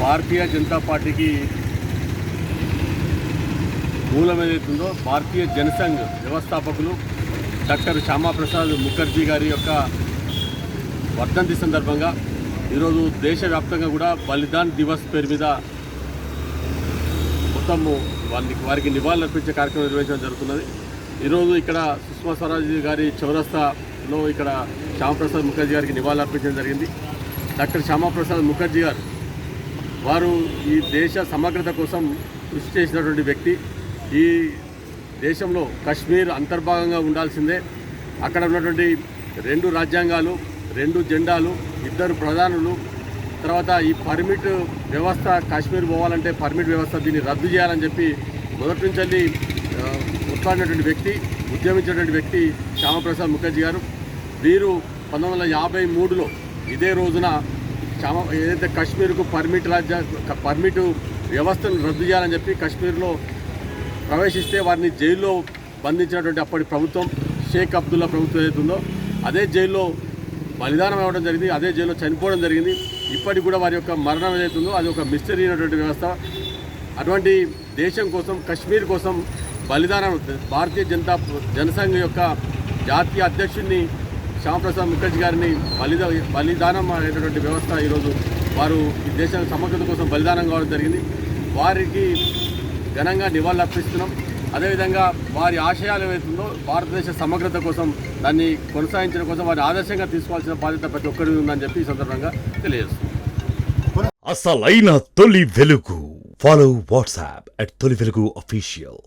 భారతీయ జనతా పార్టీకి మూలం ఏదైతుందో భారతీయ జనసంఘ్ వ్యవస్థాపకులు డాక్టర్ శ్యామాప్రసాద్ ముఖర్జీ గారి యొక్క వర్ధంతి సందర్భంగా ఈరోజు దేశవ్యాప్తంగా కూడా బలిదాన్ దివస్ పేరు మీద మొత్తము వారికి నివాళులు అర్పించే కార్యక్రమం నిర్వహించడం జరుగుతున్నది. ఈరోజు ఇక్కడ సుష్మా స్వరాజ్ గారి చౌరస్తాలో ఇక్కడ శ్యామాప్రసాద్ ముఖర్జీ గారికి నివాళులు అర్పించడం జరిగింది. డాక్టర్ శ్యామాప్రసాద్ ముఖర్జీ గారు వారు ఈ దేశ సమగ్రత కోసం కృషి చేసినటువంటి వ్యక్తి. ఈ దేశంలో కశ్మీర్ అంతర్భాగంగా ఉండాల్సిందే. అక్కడ ఉన్నటువంటి 2 రాజ్యాంగాలు, 2 జెండాలు, 2 ప్రధానులు, తర్వాత ఈ పర్మిట్ వ్యవస్థ కాశ్మీర్ పోవాలంటే పర్మిట్ వ్యవస్థ దీన్ని రద్దు చేయాలని చెప్పి మొదటి నుంచి కొట్లాడినటువంటి వ్యక్తి, ఉద్యమించినటువంటి వ్యక్తి శ్యామాప్రసాద్ ముఖర్జీ గారు. వీరు 1953లో ఇదే రోజున ఏదైతే కశ్మీర్కు పర్మిట్ వ్యవస్థను రద్దు చేయాలని చెప్పి కశ్మీర్లో ప్రవేశిస్తే వారిని జైల్లో బంధించినటువంటి అప్పటి ప్రభుత్వం షేక్ అబ్దుల్లా ప్రభుత్వం ఏదైతుందో అదే జైల్లో బలిదానం అవ్వడం జరిగింది, అదే జైల్లో చనిపోవడం జరిగింది. ఇప్పటికి కూడా వారి యొక్క మరణం ఏదైతుందో అది ఒక మిస్టరీ అయినటువంటి వ్యవస్థ. అటువంటి దేశం కోసం, కశ్మీర్ కోసం బలిదానం భారతీయ జనసంఘ్ యొక్క జాతీయ అధ్యక్షుడిని శ్యామాప్రసాద్ ముఖర్జీ గారిని బలిదానం అయినటువంటి వ్యవస్థ ఈరోజు వారు ఈ దేశ సమగ్రత కోసం బలిదానం కావడం జరిగింది. వారికి ఘనంగా నివాళులు అర్పిస్తున్నాం. అదేవిధంగా వారి ఆశయాలు ఏవైతుందో భారతదేశ సమగ్రత కోసం దాన్ని కొనసాగించడం కోసం వారిని ఆదర్శంగా తీసుకోవాల్సిన బాధ్యత ప్రతి ఒక్కరి ఉందని చెప్పి ఈ సందర్భంగా తెలియజేస్తున్నాం. అసలైన తొలి వెలుగు. ఫాలో వాట్సాప్ @తొలి వెలుగు official.